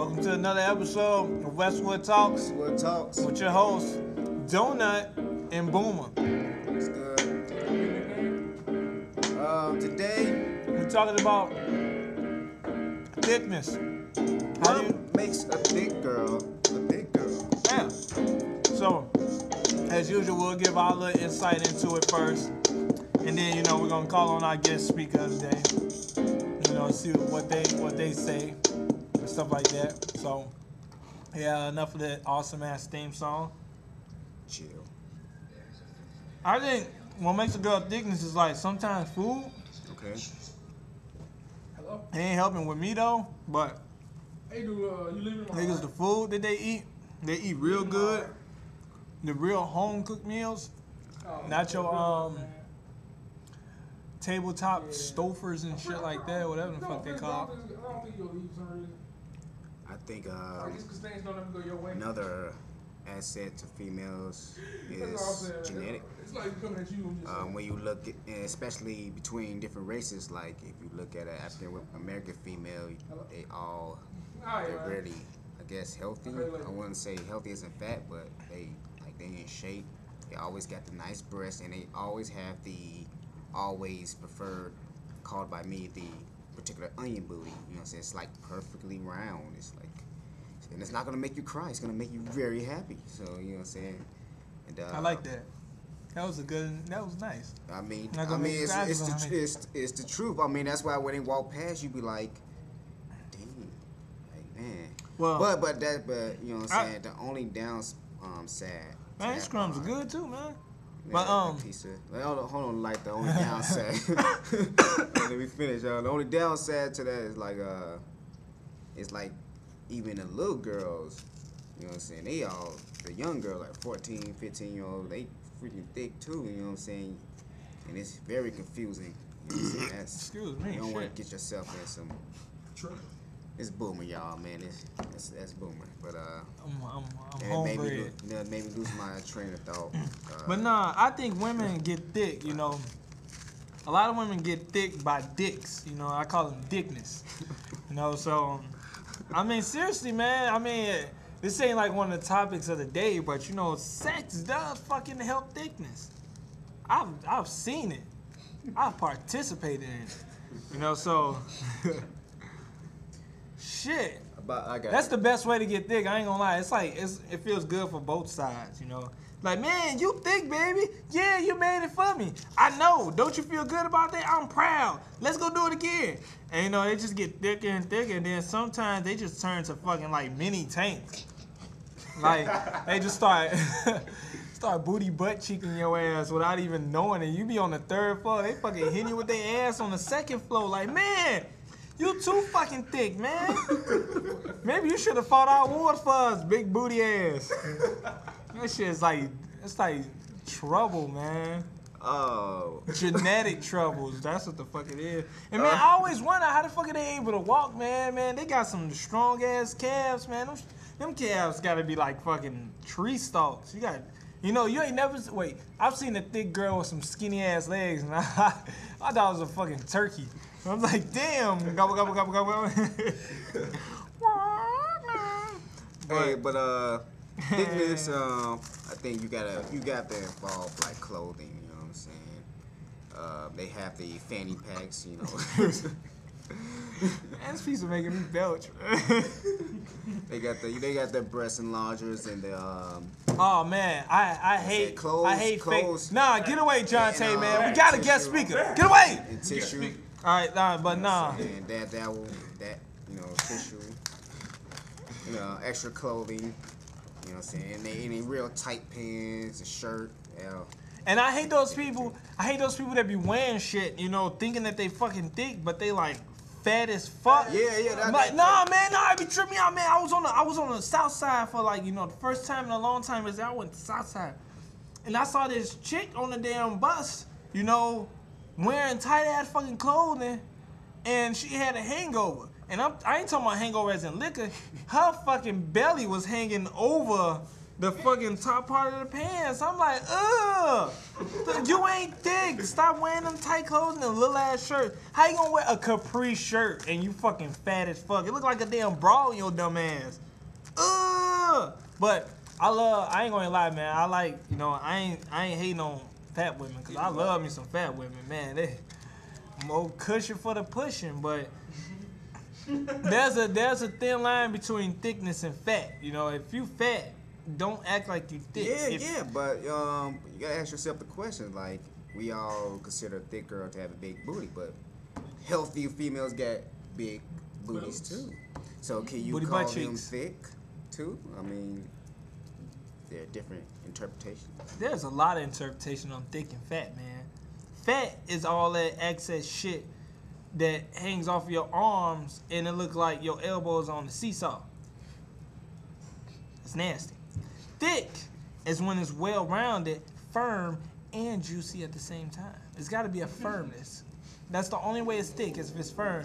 Welcome to another episode of Westwood Talks Westwood Talks. with your hosts, Donut and Boomer. It's good. Today, We're talking about thickness. How do you? makes a big girl a big girl? Yeah. So, as usual, we'll give our little insight into it first, and then we're gonna call on our guest speaker of the day. See what they say and stuff like that. So, yeah, enough of that awesome ass theme song. Chill. I think what makes a girl thickness is like sometimes food. Okay. Hello? It ain't helping with me though, but Hey, you living in my niggas, the food that they eat real good. The real home cooked meals, not your tabletop stofers and shit like that, whatever the fuck they call. I don't think you'll leave for some reason. I think Like, it's 'cause things don't ever go your way. another asset to females That's all I'm is saying. genetic. It's like coming at you and just When you look at, and especially between different races, like if you look at an African American female, they all they're really, I guess, healthy. I wouldn't say healthy as in fat, but they in shape. They always got the nice breasts, and they always have the always preferred, called by me, the particular onion booty. You know what I'm saying? It's like perfectly round. It's like, and it's not gonna make you cry. It's gonna make you very happy. So you know what I'm saying? And I like that. That was nice. I mean, Not gonna make you cry, it's but I mean- it's the truth. I mean, that's why when they walk past, you be like, dang, like man. Well, But you know what I'm saying? The only sad. man, these crumbs are good too, man. Man, But piece of, hold on, like the only downside. Let me finish, y'all. The only downside to that is like it's like even the little girls, you know what I'm saying? They all the young girls like 14, 15-year-olds, they freaking thick too. You know what I'm saying? And it's very confusing. You know what I'm saying? Excuse me, You don't want shit. to get yourself in some. It's boomer, y'all, man. That's boomer. But I'm it homebred. made me lose my train of thought. But nah, I think women get thick, A lot of women get thick by dicks, I call them dickness. So, I mean, seriously, man, I mean, this ain't like one of the topics of the day, but sex does fucking help thickness. I've seen it. I've participated in it. So, shit. That's the best way to get thick. I ain't gonna lie. It's like it feels good for both sides, Like, man, you thick, baby. Yeah, you made it for me. I know. Don't you feel good about that? I'm proud. Let's go do it again. And they just get thicker and thicker. And then sometimes they just turn to fucking like mini tanks. Like they just start booty butt cheeking your ass without even knowing it. You be on the third floor. They fucking hit you with their ass on the second floor. Like, man. You too fucking thick, man. Maybe you should have fought our wars for us, big booty ass. That shit is it's like trouble, man. Oh. Genetic troubles. That's what the fuck it is. And man, I always wonder how the fuck are they able to walk, man. Man, they got some strong ass calves, man. Them calves gotta be like fucking tree stalks. You ain't never wait. I've seen a thick girl with some skinny ass legs, and I thought it was a fucking turkey. I was like, damn, gobble, gobble, gobble, gobble. Hey, but thickness, I think you gotta involve like clothing. You know what I'm saying? They have the fanny packs. Man, this piece of making me belch. They got the breast enlargers and the Oh man, I hate clothes. fake. Nah, get away, John Tay, man. We got a guest tissue. speaker. Get away. And tissue. All right, but nah. And that tissue. Extra clothing. You know what I'm saying? And they real tight pants, a shirt. Yeah. And I hate those people. That be wearing shit, thinking that they fucking thick, but they like fat as fuck. Yeah. I'm like, nah, man, it be tripping me out, man. I was on the south side for like, the first time in a long time is I went to south side. And I saw this chick on the damn bus, wearing tight ass fucking clothing, and she had a hangover. And I ain't talking about hangover as in liquor. Her fucking belly was hanging over the fucking top part of the pants. I'm like, ugh. You ain't thick. Stop wearing them tight clothes and a little ass shirt. How you gonna wear a capri shirt and you fucking fat as fuck? It look like a damn bra in your dumb ass. Ugh. But I ain't gonna lie, man. I like, you know, I ain't hating on fat women because I love me some fat women, man. They more cushion for the pushing, but there's a thin line between thickness and fat. You know, if you fat, don't act like you thick. Yeah, but you gotta ask yourself the question. Like, we all consider a thick girl to have a big booty, but healthy females got big booties too. So can you call them thick too? I mean, there are different interpretations. There's a lot of interpretation on thick and fat, man. Fat is all that excess shit that hangs off your arms and it looks like your elbows on the seesaw. It's nasty. Thick is when it's well-rounded, firm, and juicy at the same time. It's got to be a firmness. That's the only way it's thick, is if it's firm.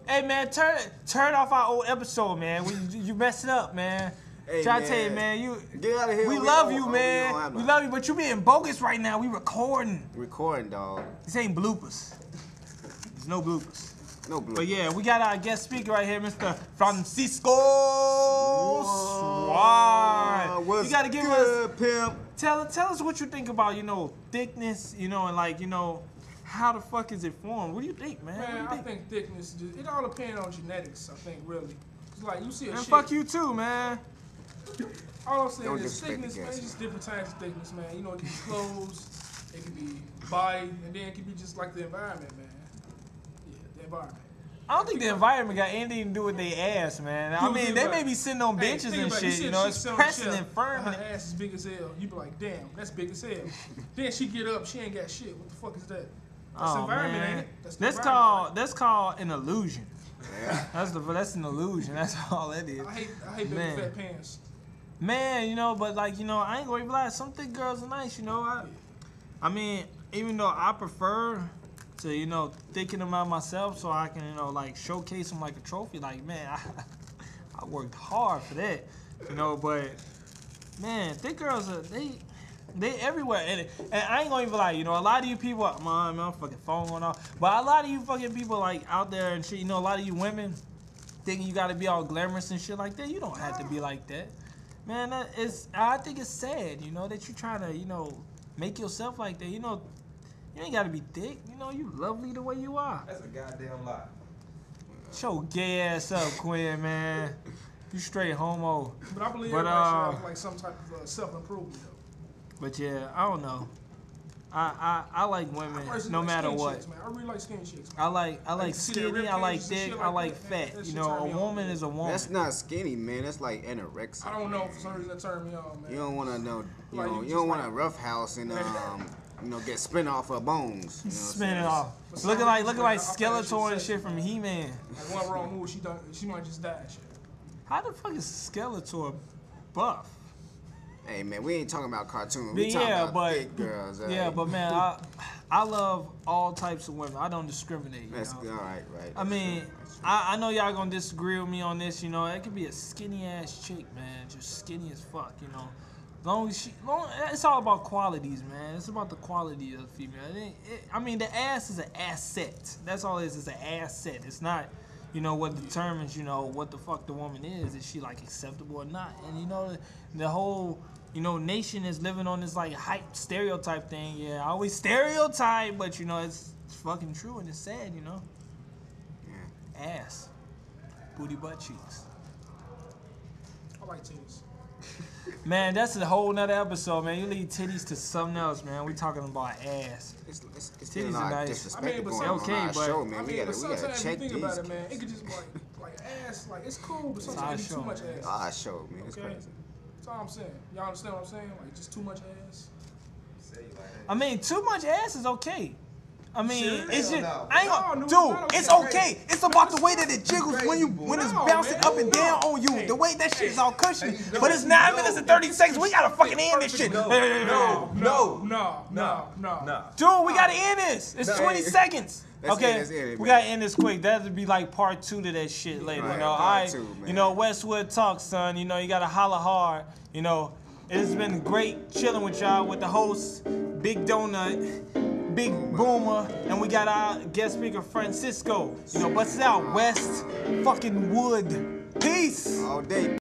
Hey man, turn off our old episode, man. You messed it up, man. Hey, Try to tell you, man, get out of here. We love you, man. We love you, but you being bogus right now. We recording. Recording, dog. This ain't bloopers. There's no bloopers. No bloopers. But yeah, we got our guest speaker right here, Mr. Francisco Suarez. What's you gotta give good, us pimp? Tell us what you think about, you know, thickness, you know, and like, you know, how the fuck is it formed? What do you think, man? Man, I think thickness, it all depends on genetics, I think, really. It's like, you see a man, shit. fuck you too, man. All I'm saying is thickness, man, it's just different types of thickness, man. You know, it can be clothes, it can be body, and then it can be just like the environment, man. Yeah, the environment. I don't think the environment got anything to do with their ass, man. I mean, they may be sitting on benches and shit, you know, it's pressing and firm. Her ass is big as hell. You be like, damn, that's big as hell. Then she get up, she ain't got shit. What the fuck is that? That's environment, man. ain't it? That's called an illusion. Yeah. That's an illusion. That's all that is. I hate big fat pants. Man, you know, but like, you know, I ain't gonna even lie. Some thick girls are nice, you know. I mean, even though I prefer to, you know, thicken them out myself so I can, you know, like showcase them like a trophy. Like, man, I worked hard for that, you know. But man, thick girls are they everywhere, and I ain't gonna even lie. You know, a lot of you people, man, my fucking phone going off. But a lot of you fucking people like out there and shit. You know, a lot of you women thinking you gotta be all glamorous and shit like that. You don't have to be like that, man. I think it's sad, you know, that you trying to, you know, make yourself like that. You know, you ain't gotta be thick. You know, you lovely the way you are. That's a goddamn lie. Show gay ass up, Quinn, man. You straight homo. But I believe everybody should have like some type of self-improvement, though. But yeah, I don't know. I like women no like matter what. Chicks, man. I really like skinny chicks, man. I like skinny, I like thick, I like fat. You know, a woman is a woman. That's not skinny, man. That's like anorexia. I don't know, for some reason that turned me on, man. You don't want to know, Like, you don't want a rough house and you know, get spin off her bones. You know spin it off. Looking like Skeletor and shit from He-Man. Like one wrong move, she might just die. Shit. How the fuck is Skeletor buff? Hey man, we ain't talking about cartoons. We talking about thick girls. Yeah, but man, I love all types of women. I don't discriminate. That's all right. I mean, I know y'all gonna disagree with me on this. You know, it could be a skinny ass chick, man, just skinny as fuck. You know, it's all about qualities, man. It's about the quality of the female. I mean, the ass is an asset. That's all it is. It's an asset. It's not, you know, what determines, you know, what the fuck the woman is. Is she like acceptable or not? And you know, the whole, you know, nation is living on this like hype stereotype thing. Yeah, I always stereotype, but you know, it's fucking true and it's sad, you know. Yeah. Ass, booty, butt cheeks. I like titties. Man, that's a whole nother episode, man. You leave titties to something else, man. We talking about ass. It's titties are nice. I mean, but show, man. We gotta check things. About it, man. It could just be like ass, like it's cool, but sometimes it be too much ass. I show, man. It's crazy. That's all I'm saying. Y'all understand what I'm saying? Like just too much ass. I mean, too much ass is okay. I mean, it's just, no. I ain't gonna, dude, it's okay. It's about the way that it jiggles when it's bouncing up and down on you. The way that shit is all cushy. But it's 9 minutes and 30 seconds. We gotta fucking end this shit. No. Dude, we gotta end this. It's 20 seconds. Okay, we gotta end this quick. That'll be like part 2 to that shit later. Right, you know, all right. You know, Westwood Talk, son. You know, you gotta holler hard. You know, it's been great chilling with y'all with the hosts, Big Donut, Big Boomer, and we got our guest speaker Francisco. You know, bust it out, West fucking Wood. Peace. All day.